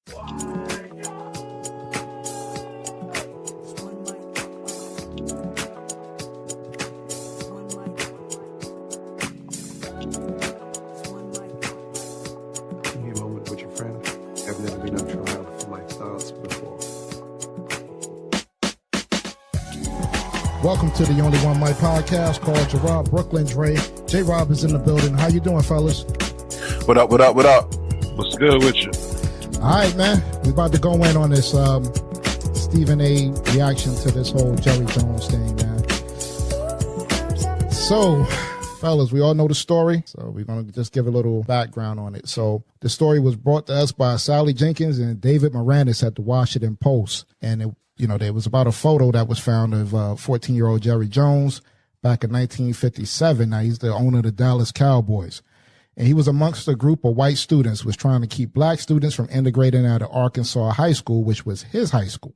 Give me a moment with your friend. Evidently not trying out for lifestyles before. Welcome to the Only One Mic podcast called Gerard Brooklyn Dre. J-Rob is in the building. How you doing, fellas? What up, what up, what up? What's good with you? All right, man. We about to go in on this Stephen A. reaction to this whole Jerry Jones thing, man. So, fellas, we all know the story, so we're going to just give a little background on it. So, the story was brought to us by Sally Jenkins and David Moranis at the Washington Post. And, there was about a photo that was found of 14-year-old Jerry Jones back in 1957. Now, he's the owner of the Dallas Cowboys. And he was amongst a group of white students who was trying to keep black students from integrating out of Arkansas High School, which was his high school.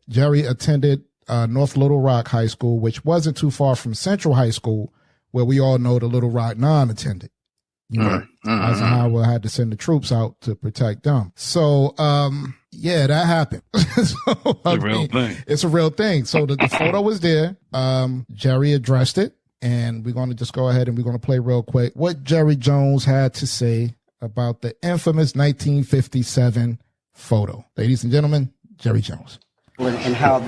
Jerry attended North Little Rock High School, which wasn't too far from Central High School, where we all know the Little Rock Nine attended. Eisenhower had to send the troops out to protect them. So, yeah, that happened. It's a real thing. So the photo was there. Jerry addressed it. And we're going to just go ahead and we're going to play real quick what Jerry Jones had to say about the infamous 1957 photo. Ladies and gentlemen, Jerry Jones. And how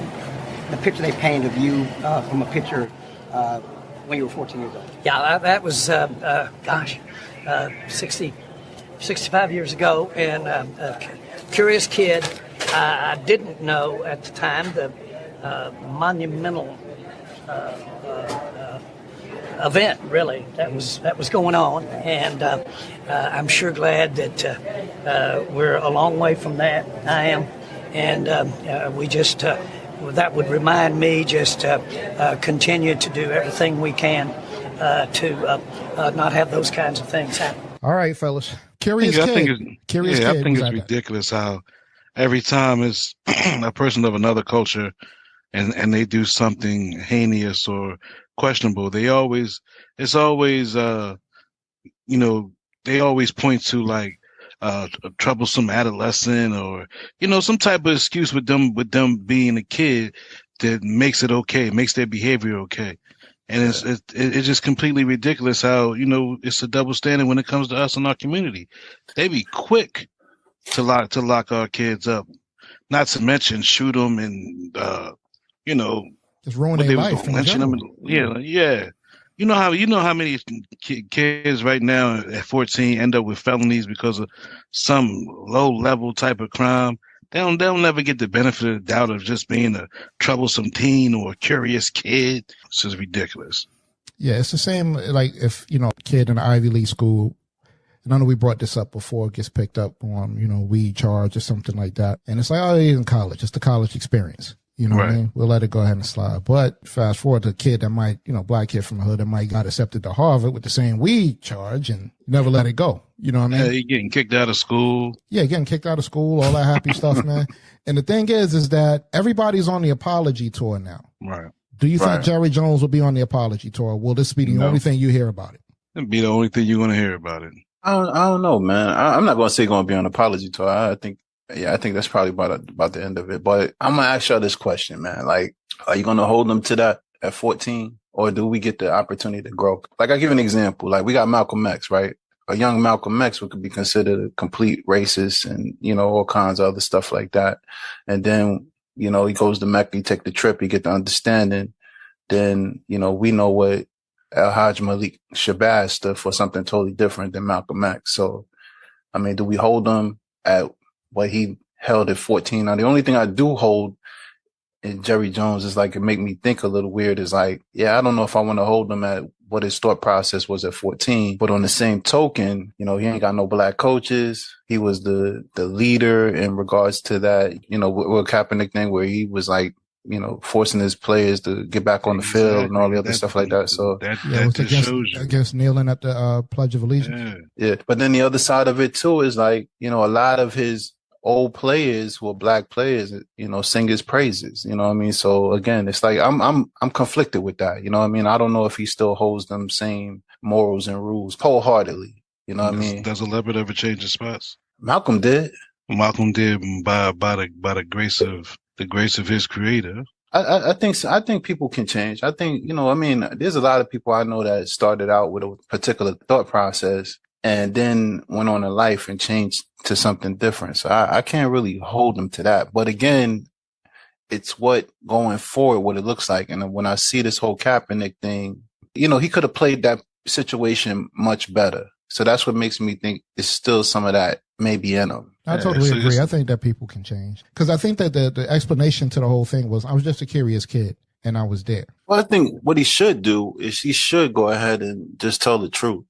the picture they painted of you from a picture when you were 14 years old. Yeah, that was, 65 years ago. And a curious kid. I didn't know at the time the monumental event, really, that was going on, and I'm sure glad that we're a long way from that. I am, and we just that would remind me just continue to do everything we can to not have those kinds of things happen. All right, fellas. Curious kid. I think it's ridiculous how every time it's a person of another culture and they do something heinous or questionable, they always point to like a troublesome adolescent or some type of excuse with them being a kid that makes it okay, makes their behavior okay. And it's just completely ridiculous how it's a double standard when it comes to us in our community. They be quick to lock our kids up, not to mention shoot them and just ruin their life. Yeah. You know how many kids right now at 14 end up with felonies because of some low level type of crime. They'll never get the benefit of the doubt of just being a troublesome teen or a curious kid. It's just ridiculous. Yeah, it's the same like if a kid in an Ivy League school. And I know we brought this up before, gets picked up on weed charge or something like that, and it's like, oh, he's in college. It's the college experience. What I mean? We'll let it go ahead and slide. But fast forward to a kid that might, black kid from the hood that might got accepted to Harvard with the same weed charge and never let it go. You know what I mean? Yeah, you're getting kicked out of school. Yeah, getting kicked out of school, all that happy stuff, man. And the thing is that everybody's on the apology tour now. Right. Do you think Jerry Jones will be on the apology tour? Will this be the only thing you hear about it? It'll be the only thing you're going to hear about it. I don't know, man. I'm not going to say going to be on apology tour. I think that's probably about the end of it. But I'm going to ask y'all this question, man. Like, are you going to hold them to that at 14? Or do we get the opportunity to grow? Like, I'll give an example. Like, we got Malcolm X, right? A young Malcolm X could be considered a complete racist and, all kinds of other stuff like that. And then, he goes to Mecca, he take the trip, he get the understanding. Then, we know what Al-Hajj Malik Shabazz stood for, something totally different than Malcolm X. So, I mean, do we hold him at what he held at 14? Now, the only thing I do hold in Jerry Jones is like, it make me think a little weird is like, yeah, I don't know if I want to hold him at what his thought process was at 14. But on the same token, he ain't got no black coaches. He was the leader in regards to that, Will Kaepernick thing where he was like, forcing his players to get back on the field and all the other stuff like that. So it was against kneeling at the Pledge of Allegiance. Yeah. But then the other side of it too is like, a lot of his old players who are black players, sing his praises. You know what I mean? So again, it's like I'm conflicted with that. You know what I mean? I don't know if he still holds them same morals and rules wholeheartedly. You know what I mean? Does a leopard ever change his spots? Malcolm did. Malcolm did by the grace of his creator. I think so. I think people can change. I think, I mean, there's a lot of people I know that started out with a particular thought process and then went on in life and changed to something different. So I can't really hold them to that. But again, it's what going forward, what it looks like. And when I see this whole Kaepernick thing, he could have played that situation much better. So that's what makes me think it's still some of that maybe in him. I totally agree. I think that people can change. Because I think that the explanation to the whole thing was I was just a curious kid and I was there. Well, I think what he should do is he should go ahead and just tell the truth.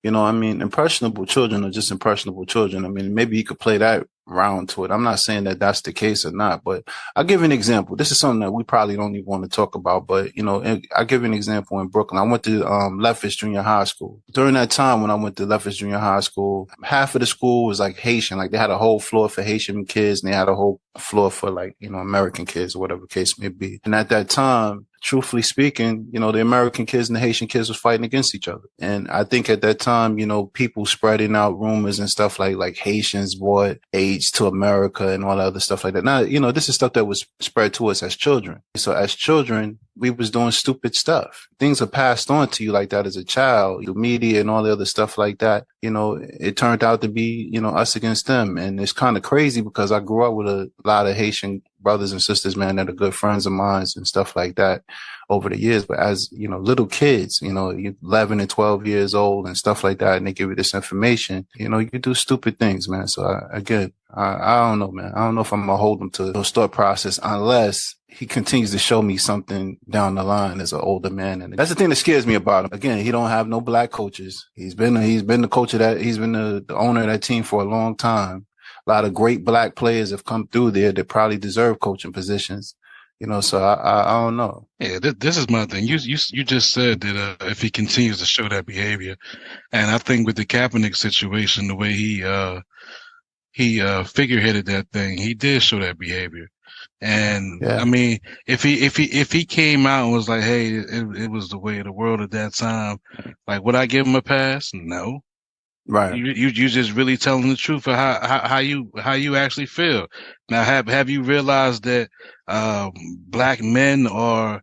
I mean, impressionable children are just impressionable children. I mean, maybe he could play that round to it. I'm not saying that that's the case or not, but I'll give an example. This is something that we probably don't even want to talk about, but, I'll give an example in Brooklyn. I went to Leffish Junior High School. During that time when I went to Leffish Junior High School, half of the school was like Haitian. Like they had a whole floor for Haitian kids and they had a whole floor for like, American kids or whatever case may be. And at that time, truthfully speaking, the American kids and the Haitian kids was fighting against each other. And I think at that time, people spreading out rumors and stuff like Haitians brought AIDS to America and all that other stuff like that. Now, this is stuff that was spread to us as children. So as children, we was doing stupid stuff. Things are passed on to you like that as a child, the media and all the other stuff like that. It turned out to be, us against them. And it's kind of crazy because I grew up with a lot of Haitian brothers and sisters, man, that are good friends of mine and stuff like that over the years. But as, little kids, 11 and 12 years old and stuff like that, and they give you this information, you do stupid things, man. So I don't know, man. I don't know if I'm going to hold him to those thought process unless he continues to show me something down the line as an older man. And that's the thing that scares me about him. Again, he don't have no black coaches. He's been the coach of that. He's been the owner of that team for a long time. A lot of great black players have come through there that probably deserve coaching positions. So I don't know. Yeah, this is my thing. You just said that if he continues to show that behavior, and I think with the Kaepernick situation, the way he figureheaded that thing, he did show that behavior. And yeah. I mean, if he came out and was like, "Hey, it was the way of the world at that time," like, would I give him a pass? No. Right. You just really telling the truth of how you actually feel. Now, have you realized that black men are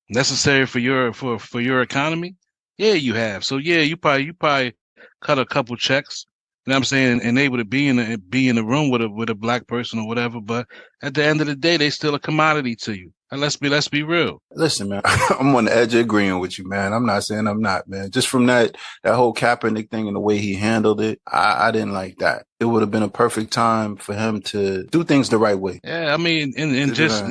necessary for your economy? Yeah, you have. So yeah, you probably cut a couple checks. You know what I'm saying, and able to be in a room with a black person or whatever. But at the end of the day, they still a commodity to you. And let's be real. Listen, man, I'm on the edge of agreeing with you, man. I'm not saying I'm not, man. Just from that whole Kaepernick thing and the way he handled it, I didn't like that. It would have been a perfect time for him to do things the right way. Yeah, I mean, and just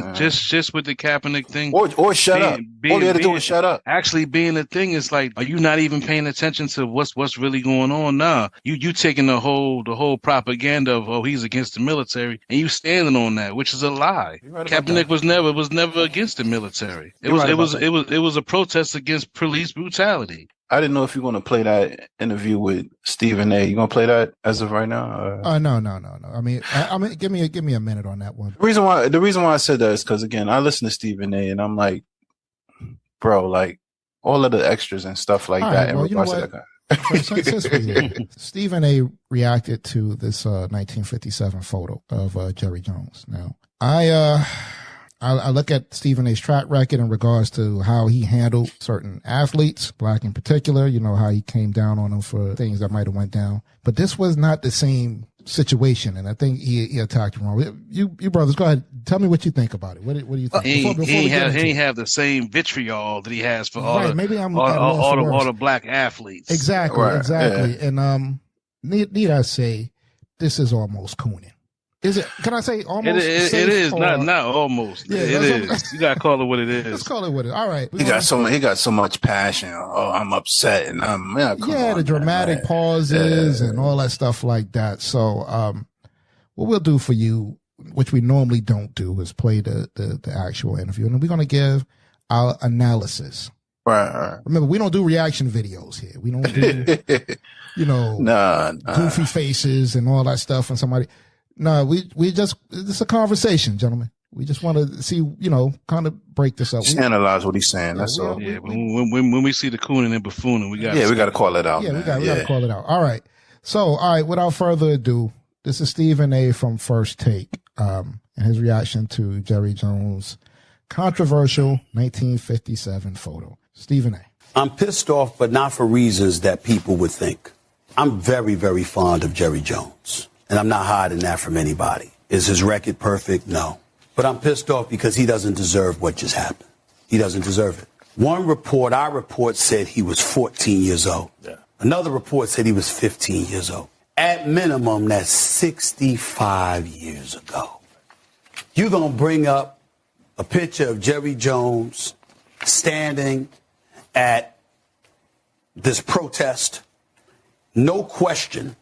with the Kaepernick thing, or shut up. All you had to do was shut up. Actually, being the thing is like, are you not even paying attention to what's really going on now? You taking the whole propaganda of he's against the military, and you standing on that, which is a lie. Right, Kaepernick was never against the military. It was a protest against police brutality. I didn't know if you're going to play that interview with Stephen A. You going to play that as of right now? No. I mean, give me a minute on that one. The reason why I said that is because, again, I listen to Stephen A. and I'm like, bro, like all of the extras and stuff like that. Well, you know what? Stephen A. reacted to this 1957 photo of Jerry Jones. Now, I look at Stephen A.'s track record in regards to how he handled certain athletes, black in particular, how he came down on them for things that might have went down. But this was not the same situation, and I think he attacked him wrong. You brothers, go ahead. Tell me what you think about it. What do you think? He ain't have the same vitriol that he has for all the black athletes. Exactly, right. Exactly. Yeah. And need I say, this is almost cooning. Is it? Can I say almost? It is not almost. Yeah, it is. You gotta call it what it is. Let's call it what it is. All right. He got so much passion. Oh, I'm upset, and the dramatic pauses and all that stuff like that. So, what we'll do for you, which we normally don't do, is play the actual interview, and we're gonna give our analysis. Right. Remember, we don't do reaction videos here. We don't do, goofy faces and all that stuff, and somebody. No, it's a conversation, gentlemen. We just want to see, kind of break this up. Just analyze what he's saying. That's all. Yeah, when we see the cooning and buffooning, we got to call it out. Yeah, we got to call it out. All right. So, all right, without further ado, this is Stephen A. from First Take, and his reaction to Jerry Jones' controversial 1957 photo. Stephen A. I'm pissed off, but not for reasons that people would think. I'm very, very fond of Jerry Jones, and I'm not hiding that from anybody. Is his record perfect? No. But I'm pissed off because he doesn't deserve what just happened. He doesn't deserve it. One report, our report, said he was 14 years old. Yeah. Another report said he was 15 years old. At minimum, that's 65 years ago. You're going to bring up a picture of Jerry Jones standing at this protest. No question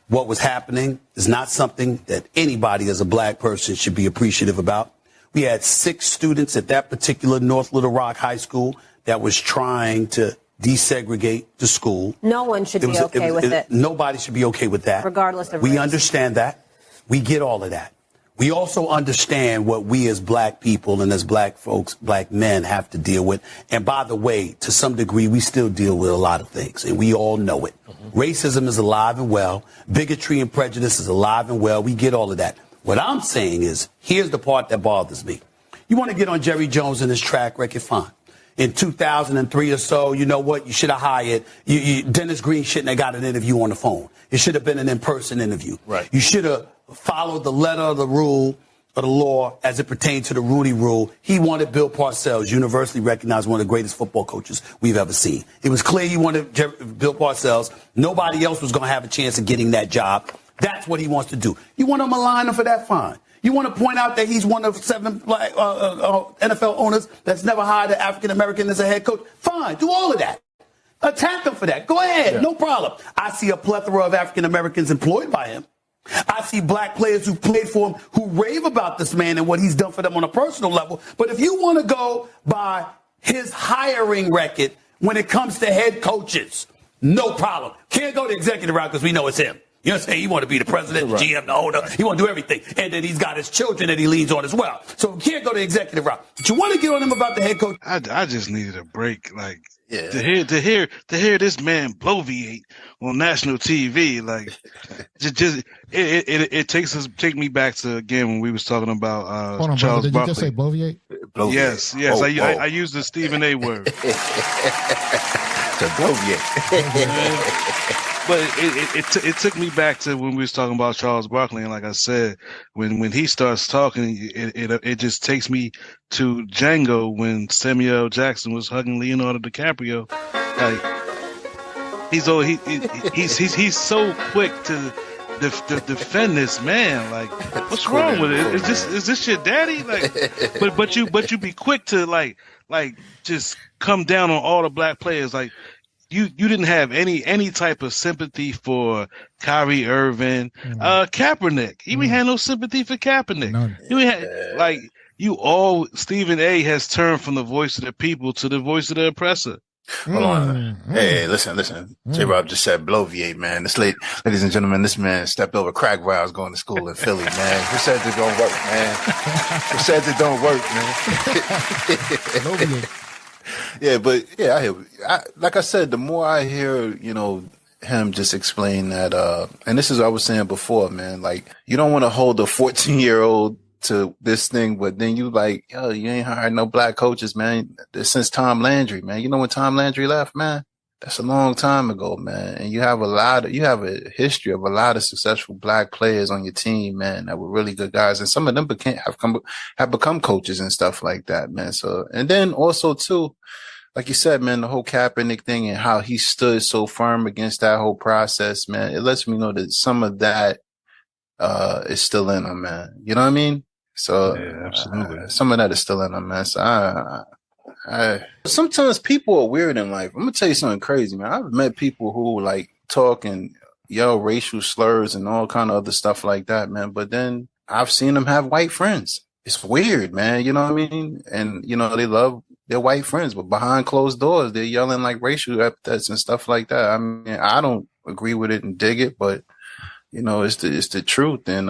what was happening is not something that anybody as a black person should be appreciative about. We had 6 students at that particular North Little Rock High School that was trying to desegregate the school. No one should be okay with it. Nobody should be okay with that. Regardless of We race. understand that. We get all of that. We also understand what we as black people and as black folks, black men have to deal with. And by the way, to some degree, we still deal with a lot of things, and we all know it. Racism is alive and well. Bigotry and prejudice is alive and well. We get all of that. What I'm saying is, here's the part that bothers me. You want to get on Jerry Jones and his track record, fine. In 2003 or so, you know what? You should have hired. Dennis Green shouldn't have got an interview on the phone. It should have been an in-person interview. Right. You should have followed the letter of the rule of the law as it pertained to the Rudy Rule. He wanted Bill Parcells, universally recognized one of the greatest football coaches we've ever seen. It was clear he wanted Bill Parcells. Nobody else was going to have a chance of getting that job. That's what he wants to do. You want to malign him for that? Fine. You want to point out that he's one of 7 black NFL owners that's never hired an African-American as a head coach? Fine. Do all of that. Attack him for that. Go ahead. Yeah. No problem. I see a plethora of African-Americans employed by him. I see black players who played for him who rave about this man and what he's done for them on a personal level. But if you want to go by his hiring record when it comes to head coaches, no problem. Can't go the executive route because we know it's him. You know what I'm saying? He want to be the president, the GM, the owner. He want to do everything. And then he's got his children that he leans on as well. So he can't go the executive route. But you want to get on him about the head coach. I just needed a break. Like, to hear this man bloviate on national TV, like, it take me back to, again, when we was talking about Hold on, Charles brother, did Barkley. you just say bloviate? Yes. I used the Stephen A. word. To bloviate. But it took me back to when we was talking about Charles Barkley, and like I said, when he starts talking, it just takes me to Django when Samuel L. Jackson was hugging Leonardo DiCaprio. Like he's so quick to defend this man. Like, what's wrong with it? Is this your daddy? Like, but you be quick to like just come down on all the black players. Like, you didn't have any type of sympathy for Kyrie Irving, Kaepernick. You ain't had no sympathy for Kaepernick. None. You ain't had, Stephen A. has turned from the voice of the people to the voice of the oppressor. Hold on. Hey, listen. J-Rob just said bloviate, man. Ladies and gentlemen, this man stepped over crack while I was going to school in Philly, man. Who said it don't work, man? Who said it don't work, man? Yeah, but yeah, I hear. Like I said, the more I hear, him just explain that, and this is what I was saying before, man. Like, you don't want to hold a 14-year-old to this thing, but then you like, you ain't hired no black coaches, man, since Tom Landry, man. You know when Tom Landry left, man? That's a long time ago, man. And you have a history of a lot of successful black players on your team, man, that were really good guys. And some of them have become coaches and stuff like that, man. So, and then also too, like you said, man, the whole Kaepernick thing and how he stood so firm against that whole process, man, it lets me know that some of that, is still in him, man. You know what I mean? So, yeah, absolutely. Some of that is still in them, man. So sometimes people are weird in life. I'm gonna tell you something crazy, man. I've met people who like talk and yell racial slurs and all kind of other stuff like that, man. But then I've seen them have white friends. It's weird, man. You know what I mean? And they love their white friends, but behind closed doors, they're yelling like racial epithets and stuff like that. I mean, I don't agree with it and dig it, but it's the truth, and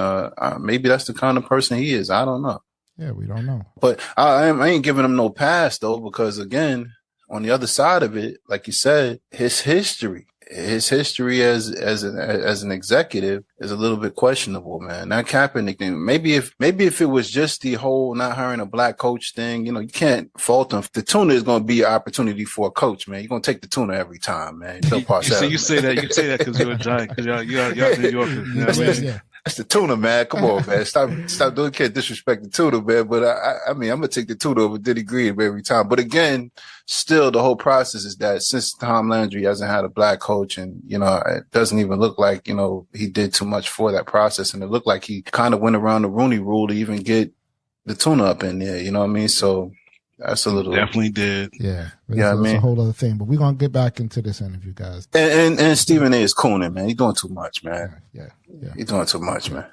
maybe that's the kind of person he is. I don't know. Yeah, we don't know. But I ain't giving him no pass though, because again, on the other side of it, like you said, his history, his history as an executive is a little bit questionable, man. That Kaepernick thing, maybe if it was just the whole not hiring a black coach thing, you can't fault him. The tuna is going to be an opportunity for a coach, man. You're going to take the tuna every time, man. You say that because you're a Giant, because y'all New Yorkers. You know what I mean? That's the tuna, man. Come on, man. Stop doing. Can't disrespect the tuna, man. But I mean, I'm gonna take the tuna over Diddy Green every time. But again, still, the whole process is that since Tom Landry hasn't had a black coach, and it doesn't even look like he did too much for that process, and it looked like he kind of went around the Rooney Rule to even get the tuna up in there. You know what I mean? So that's a little definitely did. Yeah, that's a whole other thing. But we're gonna get back into this interview, guys. And Stephen A. is cooning, man. He's doing too much, man. Yeah. He's doing too much, man.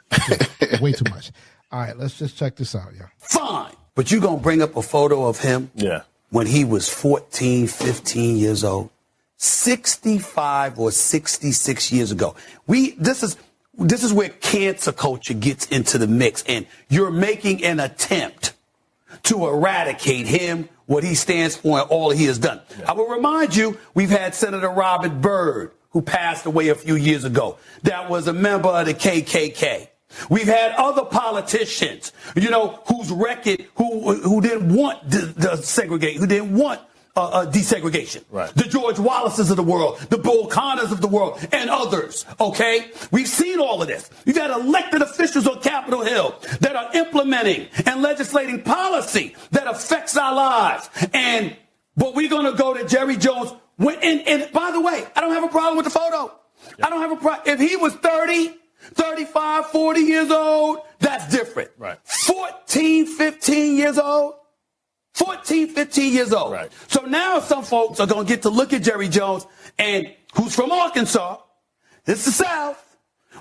Way too much. All right, let's just check this out, yeah. Fine. But you going to bring up a photo of him when he was 14, 15 years old, 65 or 66 years ago. This is where cancer culture gets into the mix, and you're making an attempt to eradicate him, what he stands for, and all he has done. I will remind you, we've had Senator Robert Byrd, who passed away a few years ago, that was a member of the KKK. We've had other politicians, whose record, who didn't want the segregate, who didn't want desegregation. Right. The George Wallaces of the world, the Bull Connors of the world, and others. Okay? We've seen all of this. We've had elected officials on Capitol Hill that are implementing and legislating policy that affects our lives. But we're going to go to Jerry Jones. And by the way, I don't have a problem with the photo. I don't have a problem. If he was 30, 35, 40 years old, that's different. Right. 14, 15 years old. 14, 15 years old. Right. So now some folks are going to get to look at Jerry Jones, and who's from Arkansas. It's the South.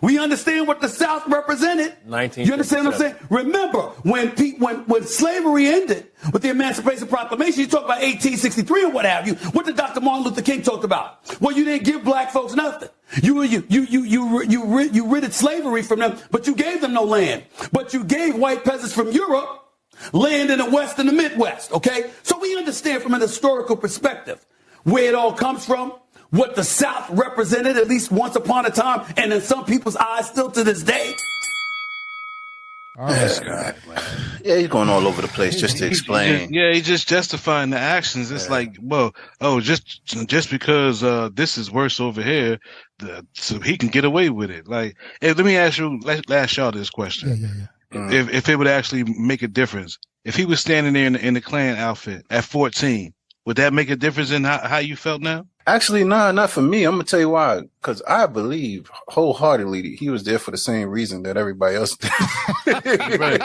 We understand what the South represented. You understand what I'm saying? Remember, when slavery ended with the Emancipation Proclamation, you talk about 1863 or what have you. What did Dr. Martin Luther King talk about? Well, you didn't give black folks nothing. You ridded slavery from them, but you gave them no land. But you gave white peasants from Europe land in the West and the Midwest. Okay, so we understand from an historical perspective where it all comes from. What the South represented at least once upon a time, and in some people's eyes still to this day. All right. Yeah, he's going all over the place just to explain. He's just justifying the actions. It's like, just because this is worse over here, so he can get away with it. Like, let me ask y'all this question. If it would actually make a difference, if he was standing there in the Klan outfit at 14, would that make a difference in how you felt now? Actually, not for me. I'm going to tell you why. Because I believe wholeheartedly he was there for the same reason that everybody else did. right.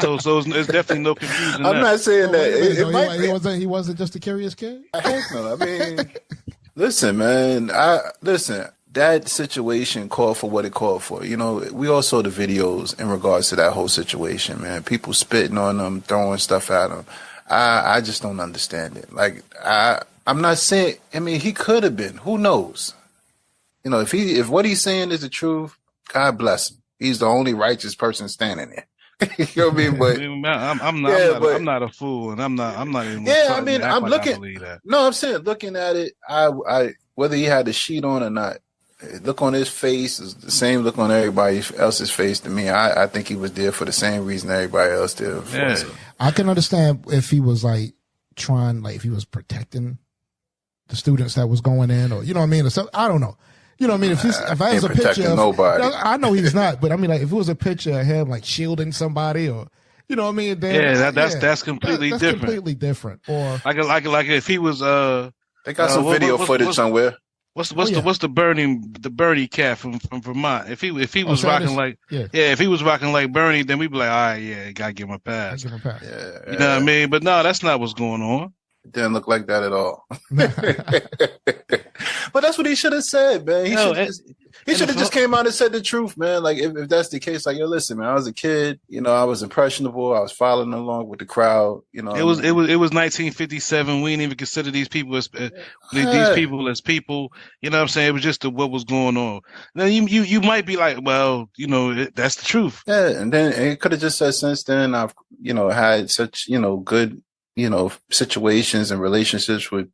So it's definitely no confusion. I'm not saying that. He wasn't just a curious kid? Heck no. I mean, listen, man. That situation called for what it called for. We all saw the videos in regards to that whole situation, man. People spitting on them, throwing stuff at them. I just don't understand it. Like, I'm not saying, he could have been. Who knows? If what he's saying is the truth, God bless him. He's the only righteous person standing there. You know what I mean? But I'm not a fool, and I'm not even. Yeah, I'm looking. No, I'm saying looking at it, I whether he had the sheet on or not, look on his face is the same look on everybody else's face to me. I think he was there for the same reason everybody else did. Yeah. I can understand if he was if he was protecting the students that was going in, or or something. I don't know. If I was a picture of nobody. I know he's not, but if it was a picture of him shielding somebody, or then that's completely that's different. Completely different. Or like if he was they got some video footage somewhere. What's the Bernie cat from Vermont? If he was rocking if he was rocking like Bernie, then we'd be like, all right, gotta give him a pass. Yeah. You know what I mean? But no, that's not what's going on. It didn't look like that at all. But that's what he should have said, man. He should have just came out and said the truth, man. Like, if that's the case, listen, man, I was a kid, I was impressionable. I was following along with the crowd, It was 1957. We didn't even consider these people as people. You know what I'm saying? It was just what was going on. Now you might be like, well, that's the truth. Yeah, and then it could have just said since then I've had such good situations and relationships with,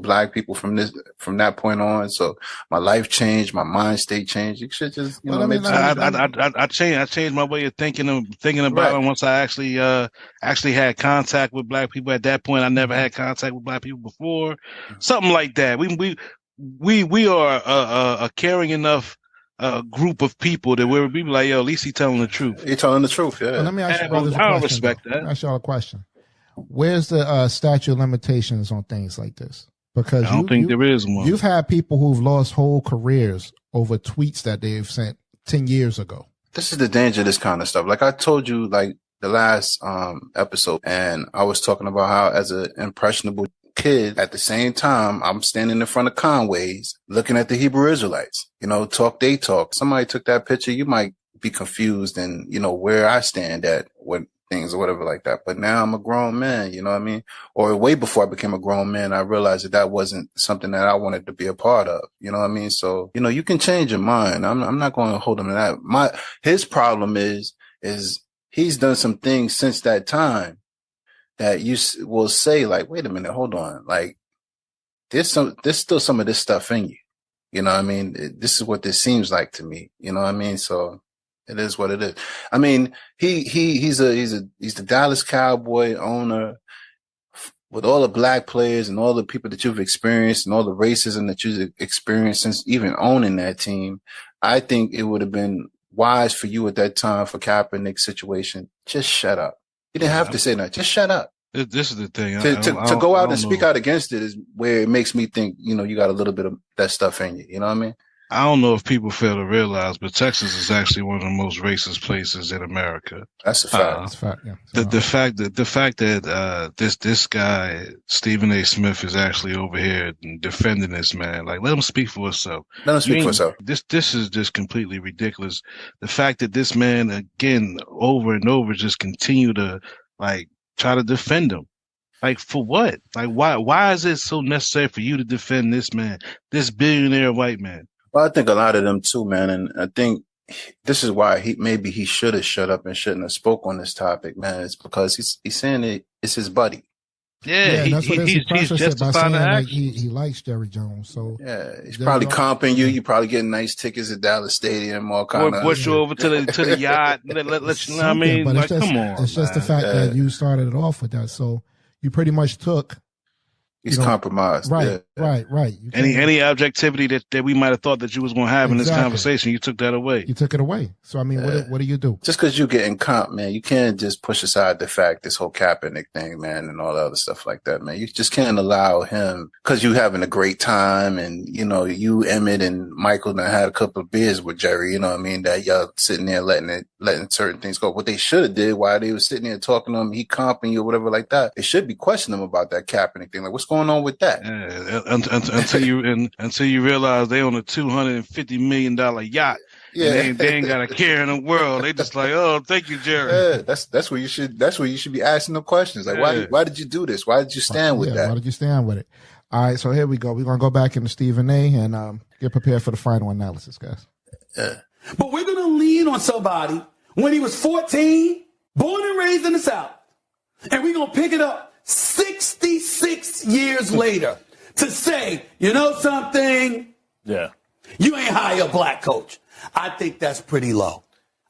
black people from that point on. So my life changed, my mind state changed. It should just, I changed my way of thinking about it once I actually had contact with black people. At that point, I never had contact with black people before. Something like that. We are a caring enough group of people that we be like, yo, at least he's telling the truth. He's telling the truth, yeah. Well, let me ask you brothers a question. I don't respect that. Let me ask y'all a question. Where's the statute of limitations on things like this? Because I don't think there is one. You've had people who've lost whole careers over tweets that they've sent 10 years ago. This is the danger of this kind of stuff. Like I told you, like the last episode, and I was talking about how as an impressionable kid, at the same time, I'm standing in front of Conway's looking at the Hebrew Israelites, they talk. Somebody took that picture. You might be confused and, where I stand at what things or whatever like that. But now I'm a grown man, you know what I mean? Or way before I became a grown man, I realized that wasn't something that I wanted to be a part of. You know what I mean? So, you can change your mind. I'm not going to hold him to that. His problem is he's done some things since that time that you will say like, wait a minute, hold on. Like there's still some of this stuff in you. You know what I mean? This is what this seems like to me. You know what I mean? So it is what it is. I mean, he's the Dallas Cowboy owner with all the black players and all the people that you've experienced and all the racism that you've experienced since even owning that team. I think it would have been wise for you at that time for Kaepernick's situation. Just shut up. You didn't have to say that. Just shut up. This is the thing. To go out and speak out against it is where it makes me think, you got a little bit of that stuff in you. You know what I mean? I don't know if people fail to realize, but Texas is actually one of the most racist places in America. That's a fact. That's a fact. Yeah. The fact that this guy Stephen A. Smith is actually over here defending this man, like let him speak for himself. Let him speak for himself. This is just completely ridiculous. The fact that this man again over and over just continue to like try to defend him. Like for what? Like why is it so necessary for you to defend this man, this billionaire white man? Well, I think a lot of them too, man. And I think this is why he should have shut up and shouldn't have spoke on this topic, man. It's because he's saying it's his buddy. Yeah, that's what he's justifying the action. He likes Jerry Jones, so yeah, he's probably comping you. You probably getting nice tickets at Dallas Stadium, all kind of. Push you over to the yacht. Let you know what I mean? But like, come on. It's just the fact that you started it off with that, so you pretty much took. He's compromised. Right, yeah. right. Any objectivity that we might have thought that you was going to have in this conversation, you took that away. You took it away. So, I mean, what do you do? Just because you're getting comp, man, you can't just push aside the fact, this whole Kaepernick thing, man, and all the other stuff like that, man. You just can't allow him, because you having a great time and, you, Emmett, and Michael done had a couple of beers with Jerry, you know what I mean, that y'all sitting there letting certain things go. What they should have did while they was sitting there talking to him, he comping you or whatever like that, they should be questioning him about that Kaepernick thing. Like, what's going on with that? Yeah, until you realize they own a $250 million yacht. Yeah, and they ain't got a care in the world. They just like, oh, thank you, Jerry. Yeah, that's where you should be asking them questions. Like, why did you do this? Why did you stand with that? Why did you stand with it? All right, so here we go. We're gonna go back into Stephen A. and get prepared for the final analysis, guys. Yeah. But we're gonna lean on somebody when he was 14, born and raised in the South, and we're gonna pick it up 66 years later to say, you know something? Yeah. You ain't hire a black coach. I think that's pretty low.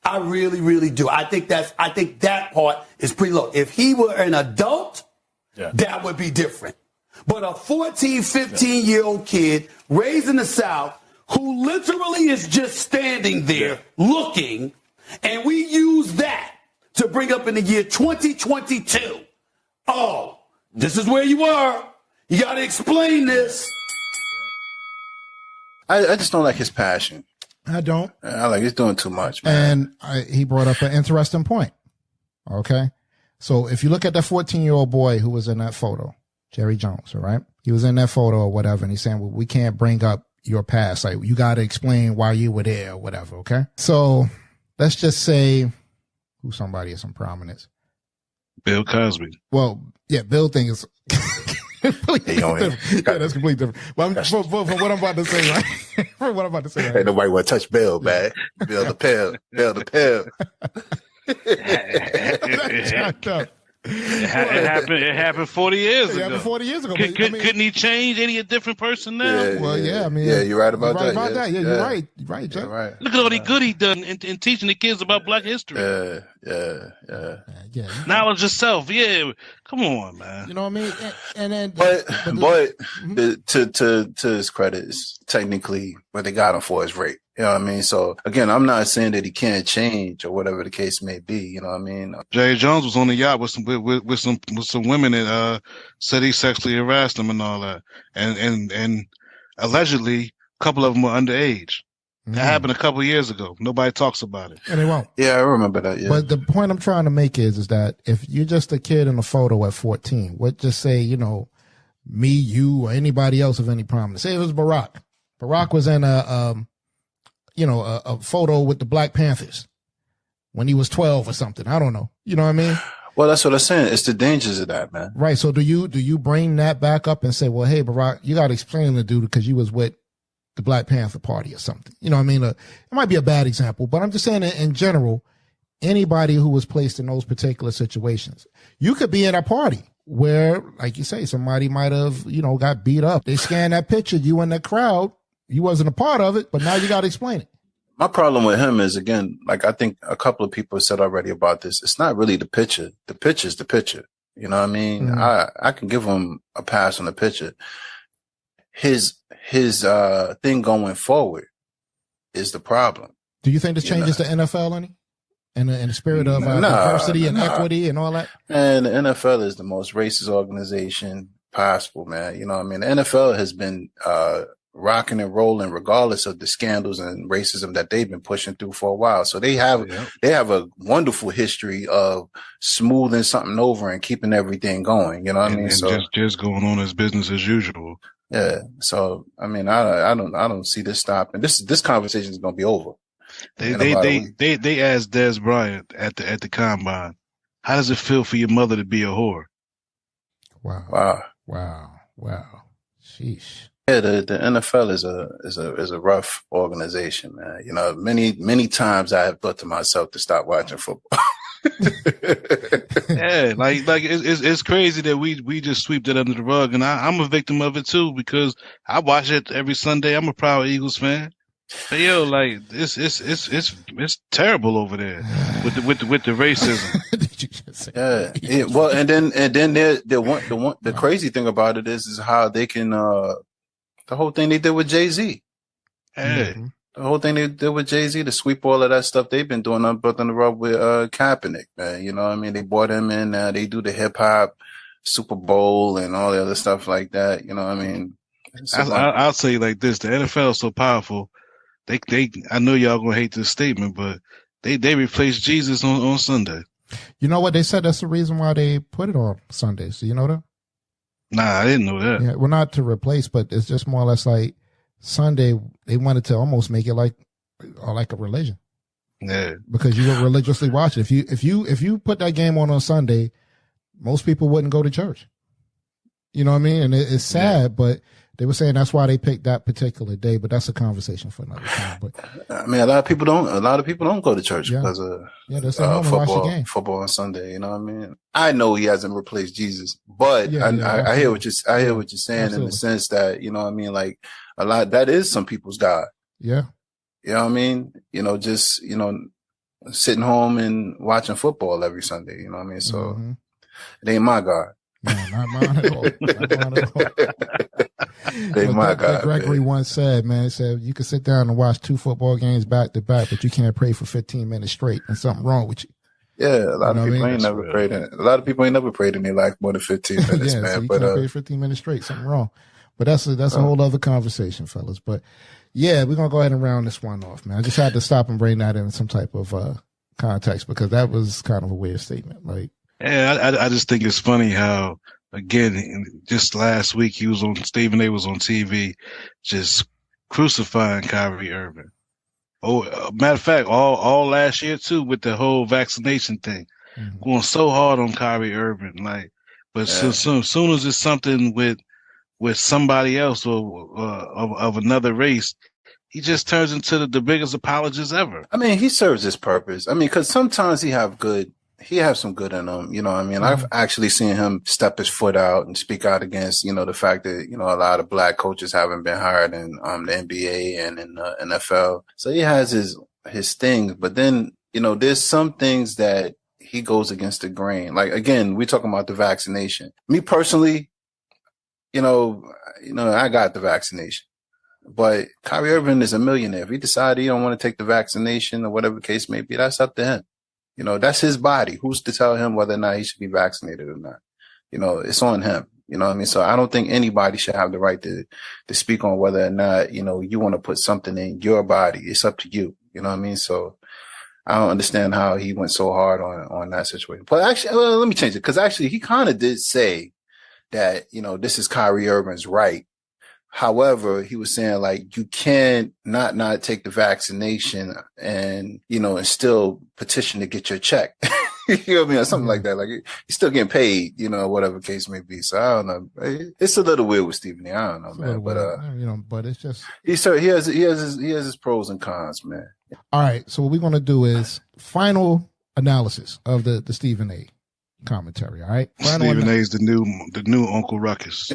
I really, really do. I think that part is pretty low. If he were an adult, that would be different. But a 14, 15-year-old kid raised in the South who literally is just standing there looking, and we use that to bring up in the year 2022. Oh, this is where you are. You got to explain this. I just don't like his passion. I don't. I like he's doing too much, man. And he brought up an interesting point. Okay. So if you look at that 14-year-old boy who was in that photo, Jerry Jones, all right? He was in that photo or whatever, and he's saying, well, we can't bring up your past. Like, you got to explain why you were there or whatever, okay? So let's just say who's somebody of some prominence. Bill Cosby. Well, yeah, Bill thing is completely different. Yeah, that's completely different. But for what I'm about to say, right? For what I'm about to say, right? Ain't nobody want to touch Bill, man. Bill the pill. Bill the pill. That's jacked up. It happened 40 years ago. It happened 40 years ago. Couldn't he change any a different person now? I mean, you're right about that. Yeah, you're right. You're right, Joe. Right. Look at all the good he done in teaching the kids about Black history. Yeah. Knowledge itself. Yeah, come on, man. You know what I mean? And then, but to his credit, it's technically what they got him for is rape. You know what I mean? So again, I'm not saying that he can't change or whatever the case may be. You know what I mean? Jay Jones was on the yacht with some women that said he sexually harassed them and all that, and allegedly a couple of them were underage. That happened a couple of years ago. Nobody talks about it, and they won't. Yeah, I remember that. Yeah. But the point I'm trying to make is that if you're just a kid in a photo at 14, what just say me, you, or anybody else of any prominence? Say it was Barack. Barack was in a photo with the Black Panthers when he was 12 or something. I don't know. You know what I mean? Well, that's what I'm saying. It's the dangers of that, man. Right. So do you bring that back up and say, well, hey, Barack, you got to explain to the dude because you was with the Black Panther Party or something. You know what I mean? It might be a bad example, but I'm just saying in general, anybody who was placed in those particular situations, you could be in a party where, like you say, somebody might have, got beat up. They scan that picture, you in that crowd. You wasn't a part of it, but now you got to explain it. My problem with him is, again, like I think a couple of people said already about this. It's not really the picture. The picture's the picture. You know what I mean? Mm-hmm. I can give him a pass on the picture. His thing going forward is the problem. Do you think this changes the NFL any? In the spirit of diversity and equity and all that? And the NFL is the most racist organization possible, man. You know what I mean? The NFL has been rocking and rolling regardless of the scandals and racism that they've been pushing through for a while. So they have a wonderful history of smoothing something over and keeping everything going. You know what I mean? And so just going on as business as usual. Yeah. So I mean, I don't see this stopping. This conversation is gonna be over. They asked Des Bryant at the combine, how does it feel for your mother to be a whore? Wow. Sheesh. Yeah, the NFL is a rough organization, man. You know, many times I have thought to myself to stop watching football. Yeah, like it's crazy that we just sweep that under the rug, and I'm a victim of it too because I watch it every Sunday. I'm a proud Eagles fan. But yo, like it's terrible over there with the racism. Did you just say yeah. Well, and then the crazy thing about it is how they can the whole thing they did with Jay-Z. Hey. Mm-hmm. The whole thing they did with Jay-Z to sweep all of that stuff they've been doing on the rub with Kaepernick, man. You know what I mean? They brought him in. They do the hip hop Super Bowl and all the other stuff like that. You know what I mean? I'll say like this: the NFL is so powerful. I know y'all gonna hate this statement, but they replaced Jesus on Sunday. You know what? They said that's the reason why they put it on Sundays. Do you know that? Nah, I didn't know that. Yeah, well, not to replace, but it's just more or less like Sunday. They wanted to almost make it like a religion. Yeah, because you would religiously watch it. If you put that game on Sunday, most people wouldn't go to church. You know what I mean? And it's sad, but they were saying that's why they picked that particular day, but that's a conversation for another time. But I mean, a lot of people don't go to church because of football on Sunday. You know what I mean? I know he hasn't replaced Jesus, but I hear what you're saying. Absolutely. In the sense that, you know what I mean, like a lot that is some people's God. Yeah, you know what I mean. You know, just sitting home and watching football every Sunday. You know what I mean? So it ain't my God. No, not mine at all. My God, Gregory once said, man, he said, you can sit down and watch 2 football games back to back, but you can't pray for 15 minutes straight. And something wrong with you. Yeah, a lot of people ain't never prayed in it. A lot of people ain't never prayed in their life more than 15 minutes, man. So you can't pray 15 minutes straight. Something wrong. But that's a whole other conversation, fellas. But yeah, we're going to go ahead and round this one off, man. I just had to stop and bring that in some type of context because that was kind of a weird statement. Like, yeah, I just think it's funny how, again, just last week Stephen A was on TV just crucifying Kyrie Irving. Oh, matter of fact, all last year too with the whole vaccination thing, going so hard on Kyrie Irving. Like, but soon as it's something with somebody else or of another race, he just turns into the biggest apologist ever. I mean, he serves his purpose. I mean, because sometimes he have good he has some good in him. You know what I mean? I've actually seen him step his foot out and speak out against, you know, the fact that, you know, a lot of black coaches haven't been hired in the NBA and in the NFL. So he has his things, but then, you know, there's some things that he goes against the grain. Like, again, we're talking about the vaccination. Me personally, you know, I got the vaccination. But Kyrie Irving is a millionaire. If he decided he don't want to take the vaccination or whatever the case may be, that's up to him. You know, that's his body. Who's to tell him whether or not he should be vaccinated or not? You know, it's on him. You know what I mean? So I don't think anybody should have the right to speak on whether or not, you know, you want to put something in your body. It's up to you. You know what I mean? So I don't understand how he went so hard on that situation. But actually, let me change it. Because actually, he kind of did say that, you know, this is Kyrie Irving's right. However, he was saying, like, you can't not take the vaccination and, you know, and still petition to get your check. You know what I mean? Or something like that. Like, you're still getting paid, you know, whatever case may be. So I don't know. It's a little weird with Stephen A. I don't know, man. But you know, but it's just he has his pros and cons, man. All right. So what we're gonna do is final analysis of the Stephen A. commentary. All right. Stephen A. is the new Uncle Ruckus.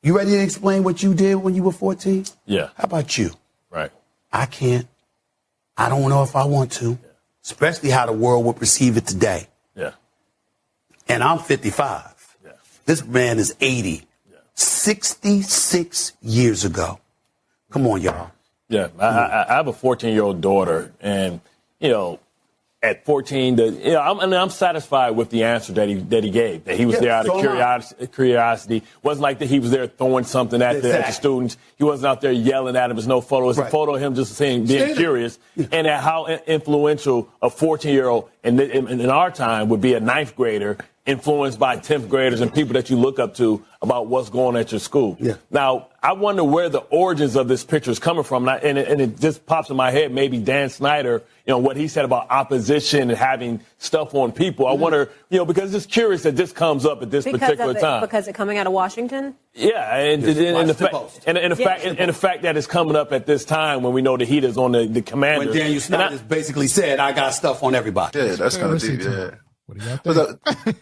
You ready to explain what you did when you were 14? Yeah. How about you? Right. I can't. I don't know if I want to, especially how the world would perceive it today. Yeah. And I'm 55. Yeah. This man is 80. Yeah. 66 years ago. Come on, y'all. Yeah. I have a 14-year-old daughter, and, you know, at 14, I'm satisfied with the answer that he gave. That he was there out of curiosity. Wasn't like that he was there throwing something at the students. He wasn't out there yelling at him. There's no photo. It's a photo of him just being curious. And at how influential a 14-year-old in our time would be a ninth grader influenced by 10th graders and people that you look up to about what's going on at your school. Yeah. Now, I wonder where the origins of this picture is coming from. And it just pops in my head, maybe Dan Snyder, you know, what he said about opposition and having stuff on people. I wonder, you know, because it's just curious that this comes up at this particular time. Because it's coming out of Washington? Yeah, and the fact that it's coming up at this time when we know the heat is on the Commanders. When Daniel Snyder basically said, I got stuff on everybody. Yeah, that's kind of deep, yeah. What do you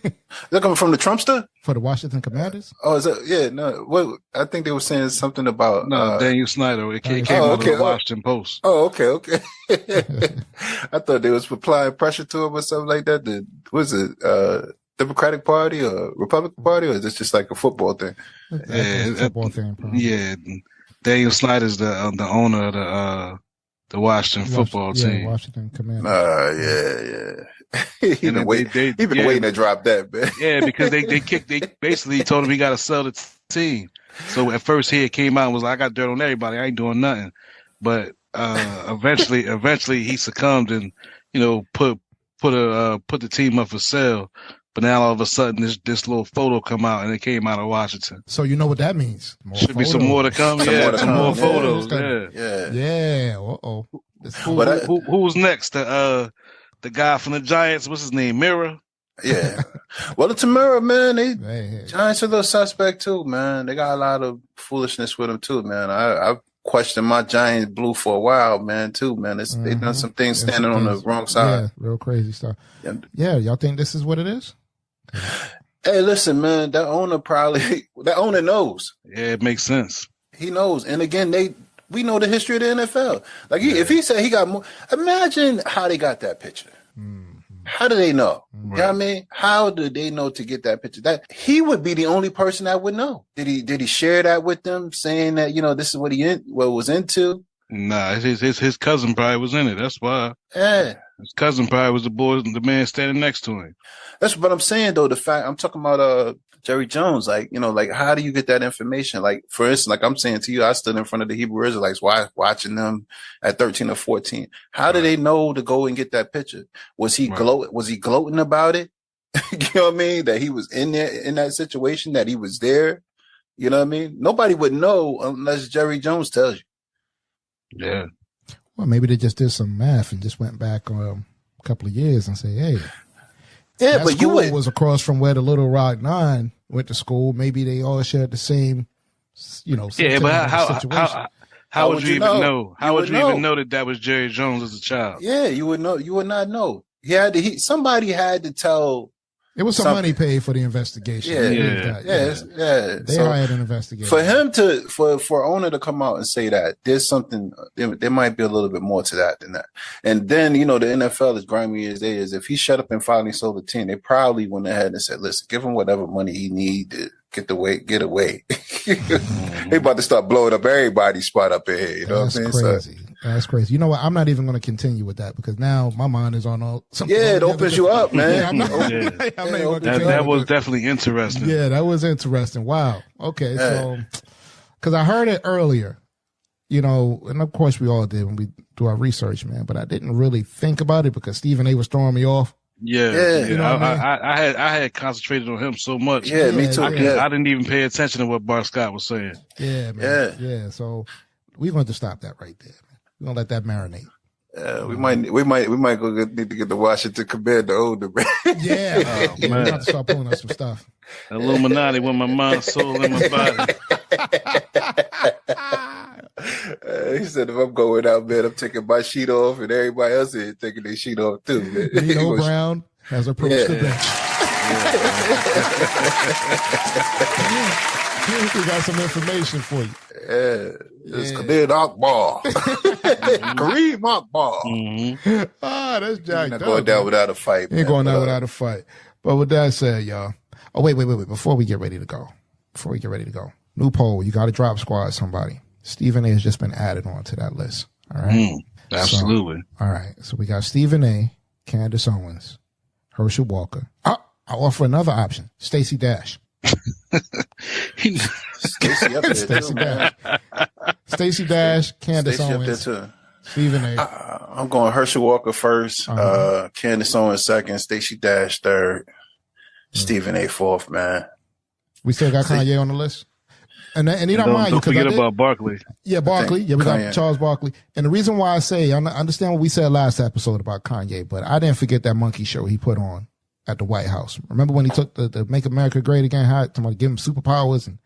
think? They're coming from the Trumpster? For the Washington Commanders? Oh, is that? Yeah, no. What? I think they were saying something about Daniel Snyder. It came out of the Washington Post. Oh, okay. I thought they was applying pressure to him or something like that. Was it Democratic Party or Republican Party, or is this just like a football thing? Yeah, football thing. Probably. Yeah, Daniel Snyder's the owner of the Washington football team. Washington Commanders. Yeah. He been waiting to drop that, man. Yeah, because they basically told him he got to sell the team. So at first he came out and was like, I got dirt on everybody. I ain't doing nothing. But eventually he succumbed and, you know, put the team up for sale. But now all of a sudden this little photo come out and it came out of Washington. So you know what that means? Should be some more to come. Some more photos. Yeah. Uh-oh. But who's next? The guy from the Giants, what's his name? Mirror? Yeah. Well, it's a mirror, man. Giants are a little suspect too, man. They got a lot of foolishness with them too, man. I've questioned my Giants blue for a while, man, too, man. They done some things standing on the wrong side. Yeah, real crazy stuff. Yeah, y'all think this is what it is? Hey, listen, man, that owner knows. Yeah, it makes sense. He knows. And again, we know the history of the NFL. Like, if he said he got more, imagine how they got that picture. How do they know? Right. You know what I mean? How do they know to get that picture? That he would be the only person that would know. Did he share that with them, saying that, you know, this is what was into? Nah, his cousin probably was in it. That's why. Yeah. His cousin probably was the man standing next to him. That's what I'm saying, though. The fact I'm talking about Jerry Jones, like, you know, like, how do you get that information? Like, for instance, like I'm saying to you, I stood in front of the Hebrew Israelites watching them at 13 or 14. How do they know to go and get that picture? Was he gloating about it? You know what I mean? That he was in there in that situation, that he was there. You know what I mean? Nobody would know unless Jerry Jones tells you. Yeah. Well, maybe they just did some math and just went back a couple of years and say, hey. Yeah, that but school was across from where the Little Rock Nine went to school. Maybe they all shared the same, you know. Yeah, but How would you even know? How would you even know that was Jerry Jones as a child? Yeah, you would know. You would not know. Somebody had to tell. It was some money paid for the investigation. Yeah. They hired an investigator. For him for owner to come out and say that there's something, there might be a little bit more to that than that. And then, the NFL, as grimy as they is, if he shut up and finally sold the team, they probably went ahead and said, listen, give him whatever money he need to get away. They about to start blowing up everybody's spot up in here. You know what I'm saying? Crazy. That's crazy. You know what? I'm not even going to continue with that because now my mind is on all. It opens you up, man. That was definitely interesting. Yeah, that was interesting. Wow. Okay, so because I heard it earlier, and of course we all did when we do our research, man. But I didn't really think about it because Stephen A. was throwing me off. I had concentrated on him so much. Yeah, me too. I didn't even pay attention to what Bart Scott was saying. Yeah, man. Yeah. So we're going to stop that right there. We're gonna let that marinate. We might need to get the Washington Commander older, man. Yeah, we have to start pulling up some stuff. Illuminati with my mind, soul, and my body. He said, if I'm going out, man, I'm taking my sheet off, and everybody else is taking their sheet off too. Nino Brown has approached the bench. We got some information for you. It's Khalid Akbar. Kareem Akbar. That's Jack. He's not going down without a fight. He ain't going down without a fight. But with that said, y'all. Oh, wait. Before we get ready to go. New poll. You got to drop squad somebody. Stephen A. has just been added on to that list. All right. Absolutely. So, all right. So we got Stephen A., Candace Owens, Herschel Walker. I'll offer another option. Stacey Dash. Stacey Dash, Candace Owens, Stephen A. I'm going Herschel Walker first, Candace Owens second, Stacey Dash third, Stephen A. fourth, man. We still got Kanye on the list. And he don't mind. Don't forget about Barkley. Yeah, Barkley. Yeah, we got Charles Barkley. And the reason why I understand what we said last episode about Kanye, but I didn't forget that monkey show he put on at the White House. Remember when he took the Make America Great Again, somebody give him superpowers, and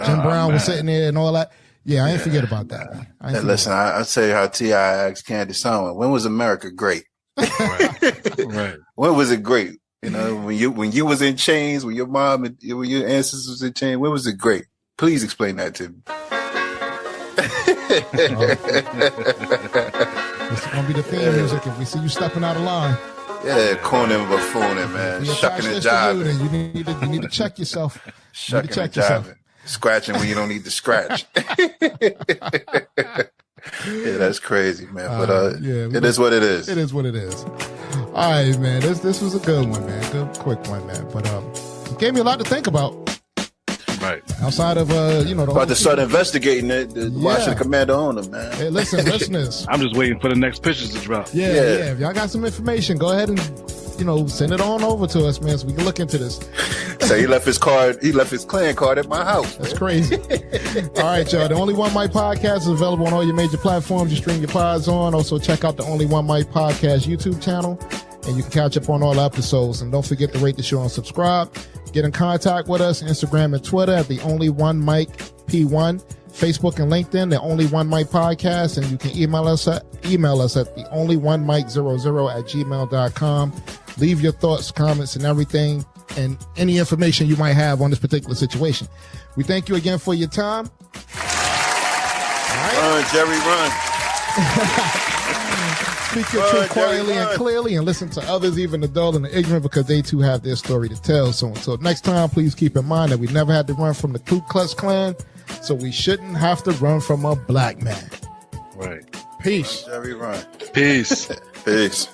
Jim Brown was sitting there and all that. Yeah, I ain't forget about that. Listen, I'll tell you how T.I. asked Candace Owens, when was America great? Right. When was it great? When you was in chains, when your mom and when your ancestors was in chains, when was it great? Please explain that to me. It's gonna be the theme music if we see you stepping out of line. Yeah, corning and buffooning, man. Shucking and jiving. You need to check yourself. Shucking and jiving. Scratching when you don't need to scratch. Yeah, that's crazy, man. But it is what it is. It is what it is. All right, man. This was a good one, man. Good, quick one, man. But it gave me a lot to think about. Right. Outside of about to start investigating it, Washington Commander owner, man. Hey, listen, listeners. I'm just waiting for the next pictures to drop. Yeah. If y'all got some information, go ahead and send it on over to us, man, so we can look into this. So he left his clan card at my house. That's crazy. All right, y'all. The Only One Mic podcast is available on all your major platforms you stream your pods on. Also, check out the Only One Mic podcast YouTube channel, and you can catch up on all episodes. And don't forget to rate the show and subscribe. Get in contact with us, Instagram and Twitter at The Only One Mic P1, Facebook and LinkedIn, The Only One Mic Podcast, and you can email us at theonlyonemic00@gmail.com. Leave your thoughts, comments, and everything, and any information you might have on this particular situation. We thank you again for your time. Run, Jerry, run. Speak your truth quietly and clearly, and listen to others, even the dull and the ignorant, because they too have their story to tell. So until next time, please keep in mind that we never had to run from the Ku Klux Klan, so we shouldn't have to run from a black man. Right. Peace. Jerry, run. Peace. Peace.